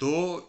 2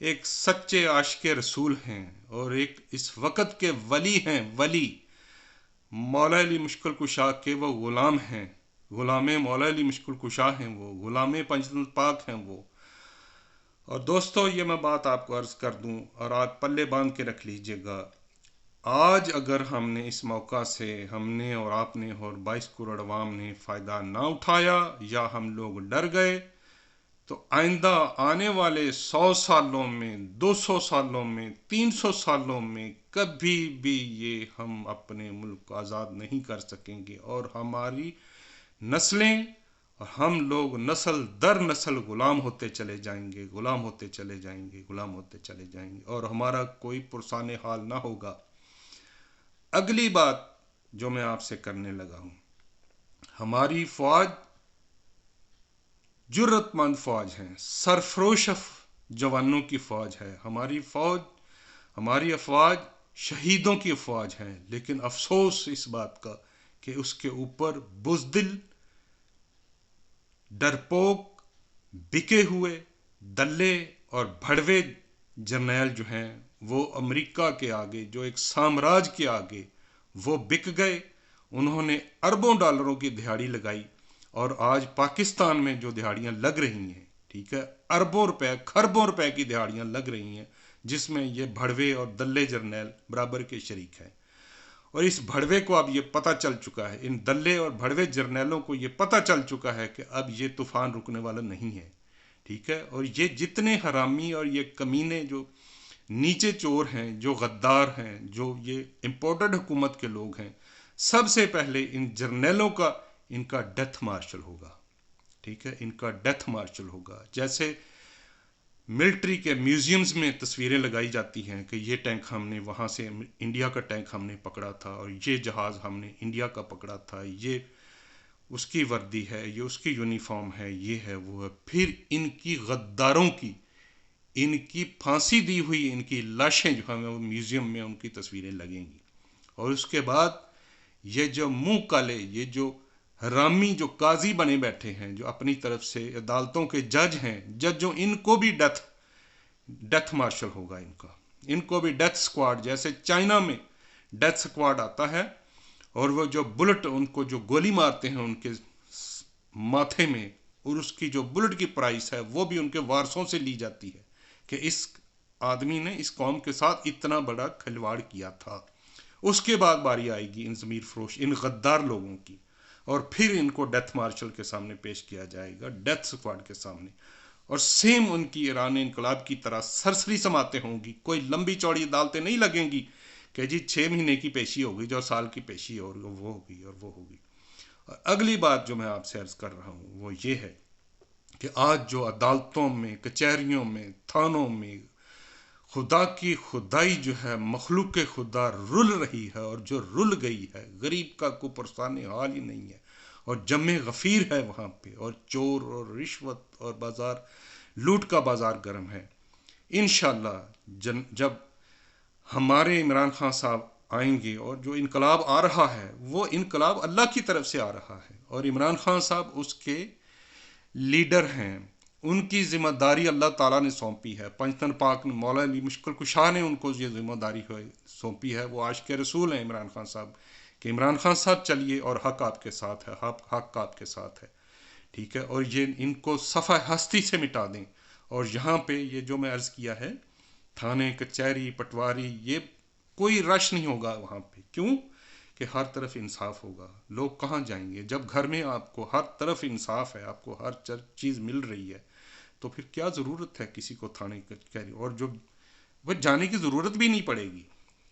ایک سچے عاشق رسول ہیں اور ایک اس وقت کے ولی ہیں، ولی مولا علی مشکل کشا کے وہ غلام ہیں، غلام مولا علی مشکل کشا ہیں، وہ غلام پنجتن پاک ہیں وہ۔ اور دوستو یہ میں بات آپ کو عرض کر دوں اور آپ پلے باندھ کے رکھ لیجئے گا، آج اگر ہم نے اس موقع سے ہم نے اور آپ نے اور 22 کروڑ عوام نے فائدہ نہ اٹھایا یا ہم لوگ ڈر گئے، تو آئندہ آنے والے 100 سالوں میں، 200 سالوں میں، 300 سالوں میں کبھی بھی یہ ہم اپنے ملک کو آزاد نہیں کر سکیں گے، اور ہماری نسلیں اور ہم لوگ نسل در نسل غلام ہوتے چلے جائیں گے، غلام ہوتے چلے جائیں گے، غلام ہوتے چلے جائیں گے، اور ہمارا کوئی پرسان حال نہ ہوگا۔ اگلی بات جو میں آپ سے کرنے لگا ہوں، ہماری فوج جرت مند فوج ہے، سرفروش جوانوں کی فوج ہے، ہماری فوج، ہماری افواج شہیدوں کی افواج ہیں، لیکن افسوس اس بات کا کہ اس کے اوپر بزدل، ڈرپوک، بکے ہوئے دلے اور بھڑوے جرنیل جو ہیں وہ امریکہ کے آگے، جو ایک سامراج کے آگے وہ بک گئے۔ انہوں نے اربوں ڈالروں کی دہاڑی لگائی، اور آج پاکستان میں جو دہاڑیاں لگ رہی ہیں، ٹھیک ہے، اربوں روپے، کھربوں روپے کی دہاڑیاں لگ رہی ہیں، جس میں یہ بھڑوے اور دلے جرنیل برابر کے شریک ہیں۔ اور اس بھڑوے کو اب یہ پتہ چل چکا ہے، ان دلے اور بھڑوے جرنیلوں کو یہ پتہ چل چکا ہے کہ اب یہ طوفان رکنے والا نہیں ہے، ٹھیک ہے۔ اور یہ جتنے حرامی اور یہ کمینے جو نیچے چور ہیں، جو غدار ہیں، جو یہ امپورٹڈ حکومت کے لوگ ہیں، سب سے پہلے ان جرنیلوں کا ان کا ڈیتھ مارشل ہوگا، ٹھیک ہے، ان کا ڈیتھ مارشل ہوگا۔ جیسے ملٹری کے میوزیمز میں تصویریں لگائی جاتی ہیں کہ یہ ٹینک ہم نے وہاں سے انڈیا کا ٹینک ہم نے پکڑا تھا، اور یہ جہاز ہم نے انڈیا کا پکڑا تھا، یہ اس کی وردی ہے، یہ اس کی یونیفارم ہے، یہ ہے، وہ ہے۔ پھر ان کی غداروں کی، ان کی پھانسی دی ہوئی ان کی لاشیں جو ہمیں وہ میوزیم میں ان کی تصویریں لگیں گی، اور اس کے بعد یہ جو منہ کالے، یہ جو حرامی جو قاضی بنے بیٹھے ہیں، جو اپنی طرف سے عدالتوں کے جج ہیں، ججوں، ان کو بھی ڈیتھ مارشل ہوگا، ان کو بھی ڈیتھ سکواڈ، جیسے چائنا میں ڈیتھ سکواڈ آتا ہے، اور وہ جو بلٹ، ان کو جو گولی مارتے ہیں ان کے ماتھے میں، اور اس کی جو بلٹ کی پرائس ہے وہ بھی ان کے وارثوں سے لی جاتی ہے کہ اس آدمی نے اس قوم کے ساتھ اتنا بڑا کھلواڑ کیا تھا۔ اس کے بعد باری آئے گی ان ضمیر فروش، ان غدار لوگوں کی، اور پھر ان کو ڈیتھ مارشل کے سامنے پیش کیا جائے گا، ڈیتھ سکواڈ کے سامنے۔ اور سیم ان کی ایران انقلاب کی طرح سرسری سماعتیں ہوں گی، کوئی لمبی چوڑی عدالتیں نہیں لگیں گی کہ جی 6 مہینے کی پیشی ہوگی، جو سال کی پیشی اور وہ ہوگی اور وہ ہوگی۔ اور اگلی بات جو میں آپ سے عرض کر رہا ہوں وہ یہ ہے کہ آج جو عدالتوں میں، کچہریوں میں، تھانوں میں خدا کی خدائی جو ہے، مخلوق خدا رل رہی ہے، اور جو رل گئی ہے، غریب کا کوئی پرسان حال ہی نہیں ہے، اور جمع غفیر ہے وہاں پہ، اور چور اور رشوت اور بازار، لوٹ کا بازار گرم ہے۔ انشاءاللہ جب ہمارے عمران خان صاحب آئیں گے، اور جو انقلاب آ رہا ہے وہ انقلاب اللہ کی طرف سے آ رہا ہے، اور عمران خان صاحب اس کے لیڈر ہیں، ان کی ذمہ داری اللہ تعالیٰ نے سونپی ہے، پنجتن پاک نے، مولا علی مشکل کشا نے ان کو یہ ذمہ داری سونپی ہے، وہ عاشق رسول ہیں عمران خان صاحب، کہ عمران خان صاحب چلیے اور حق آپ کے ساتھ ہے، حق آپ کے ساتھ ہے، ٹھیک ہے، اور یہ ان کو صفحہ ہستی سے مٹا دیں۔ اور یہاں پہ یہ جو میں عرض کیا ہے، تھانے، کچہری، پٹواری، یہ کوئی رش نہیں ہوگا وہاں پہ، کیوں کہ ہر طرف انصاف ہوگا۔ لوگ کہاں جائیں گے جب گھر میں آپ کو ہر طرف انصاف ہے، آپ کو ہر چیز مل رہی ہے، تو پھر کیا ضرورت ہے کسی کو تھانے کچہری، اور جو وہ جانے کی ضرورت بھی نہیں پڑے گی،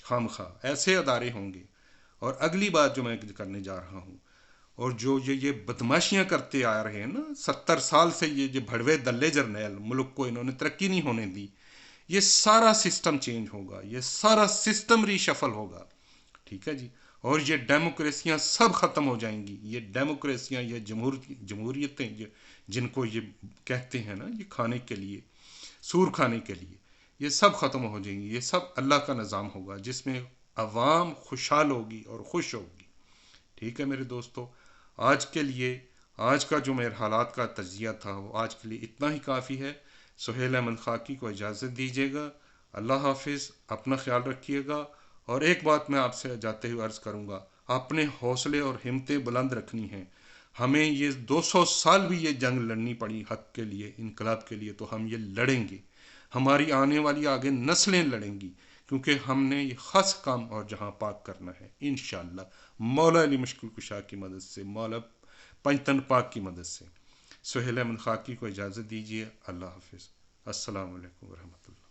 خام خواہ ایسے ادارے ہوں گے۔ اور اگلی بات جو میں کرنے جا رہا ہوں، اور جو یہ بدماشیاں کرتے آ رہے ہیں نا 70 سال سے، یہ جو بھڑوے دلے جرنیل، ملک کو انہوں نے ترقی نہیں ہونے دی، یہ سارا سسٹم چینج ہوگا، یہ سارا سسٹم ری شفل ہوگا، ٹھیک ہے جی، اور یہ ڈیموکریسیاں سب ختم ہو جائیں گی، یہ ڈیموکریسیاں، یہ جمہوریتیں جن کو یہ کہتے ہیں نا، یہ کھانے کے لیے، سور کھانے کے لیے، یہ سب ختم ہو جائیں گی، یہ سب اللہ کا نظام ہوگا جس میں عوام خوشحال ہوگی اور خوش ہوگی، ٹھیک ہے میرے دوستو۔ آج کے لیے، آج کا جو میرے حالات کا تجزیہ تھا وہ آج کے لیے اتنا ہی کافی ہے۔ سہیل احمد خاکی کو اجازت دیجیے گا. اللہ حافظ. اپنا خیال رکھیے گا. اور ایک بات میں آپ سے جاتے ہوئے عرض کروں گا، اپنے حوصلے اور ہمتیں بلند رکھنی ہیں. ہمیں یہ 200 سال بھی یہ جنگ لڑنی پڑی حق کے لیے، انقلاب کے لیے، تو ہم یہ لڑیں گے. ہماری آنے والی آگے نسلیں لڑیں گی، کیونکہ ہم نے یہ خاص کام اور جہاں پاک کرنا ہے انشاءاللہ مولا علی مشکل کشا کی مدد سے، مولا پنجتن پاک کی مدد سے. سہیل احمد خاکی کو اجازت دیجیے. اللہ حافظ. السلام علیکم ورحمۃ اللہ.